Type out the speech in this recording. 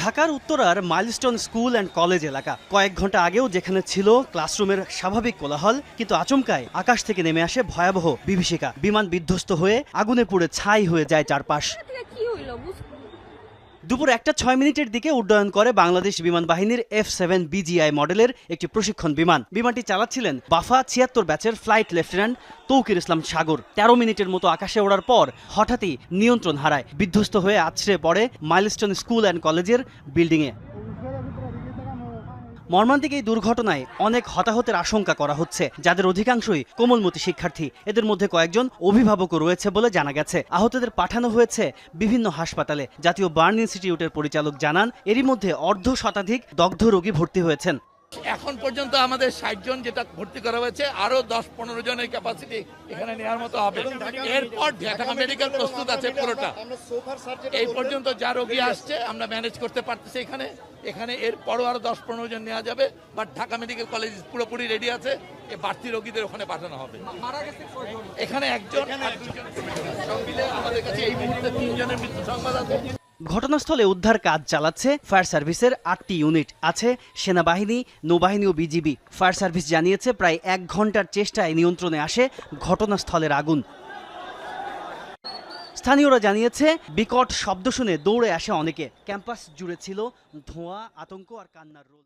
ঢাকার উত্তরার milestone school and college এলাকা কয়েক ঘন্টা আগেও যেখানে ছিল ক্লাসরুমের স্বাভাবিক কোলাহল, কিন্তু আচমকায় আকাশ থেকে নেমে আসে ভয়াবহ বিভীষিকা। বিমান বিধ্বস্ত হয়ে আগুনে পুড়ে ছাই হয়ে যায় চারপাশ। দুপুর 1:06 দিকে উড্ডয়ন করে বাংলাদেশ বিমান বাহিনীর F-7 BGI মডেলের একটি প্রশিক্ষণ বিমান। বিমানটি চালাচ্ছিলেন বাফা 76 ব্যাচের ফ্লাইট লেফটেন্যান্ট তৌকির ইসলাম সাগর। 13 মিনিটের মতো আকাশে ওড়ার পর হঠাৎই নিয়ন্ত্রণ হারায়, বিধ্বস্ত হয়ে আছড়ে পড়ে মাইলস্টোন স্কুল অ্যান্ড কলেজের বিল্ডিংয়ে। মর্মান্তিক এই দুর্ঘটনায় অনেক হতাহতের আশঙ্কা করা হচ্ছে, যাদের অধিকাংশই কোমলমতি শিক্ষার্থী। এদের মধ্যে কয়েকজন অভিভাবকও রয়েছে বলে জানা গেছে। আহতদের পাঠানো হয়েছে বিভিন্ন হাসপাতালে। জাতীয় বার্ন ইনস্টিটিউটের পরিচালক জানান, এরই মধ্যে অর্ধশতাধিক দগ্ধ রোগী ভর্তি হয়েছেন। এখন পর্যন্ত আমাদের 60 জন যেটা ভর্তি করা হয়েছে, আরো 10-15 জনের ক্যাপাসিটি এখানে নেওয়ার মতো হবে। এরপর ঢাকা মেডিকেল প্রস্তুত আছে পুরোটা। এই পর্যন্ত যা রোগী আসছে আমরা ম্যানেজ করতে পারতেছি এখানে এরপরও আরো 10-15 জন নেওয়া যাবে। বাট ঢাকা মেডিকেল কলেজ পুরোপুরি রেডি আছে, এই বাড়তি রোগীদের ওখানে পাঠানো হবে। এখানে একজন আর দুজন সব মিলে আমাদের কাছে এই মুহূর্তে 3 জনের মৃত্যু সংবাদ আছে। ঘটনাস্থলে উদ্ধার কাজ চালাচ্ছে ফায়ার সার্ভিসের 8টি ইউনিট, আছে সেনাবাহিনী, নৌবাহিনী ও বিজিবি। ফায়ার সার্ভিস জানিয়েছে প্রায় 1 ঘন্টার চেষ্টায় নিয়ন্ত্রণে আসে ঘটনাস্থলের আগুন। স্থানীয়রা জানিয়েছে বিকট শব্দ শুনে দৌড়ে আসে অনেকে। ক্যাম্পাস জুড়ে ছিল ধোঁয়া, আতঙ্ক আর কান্নার রোল।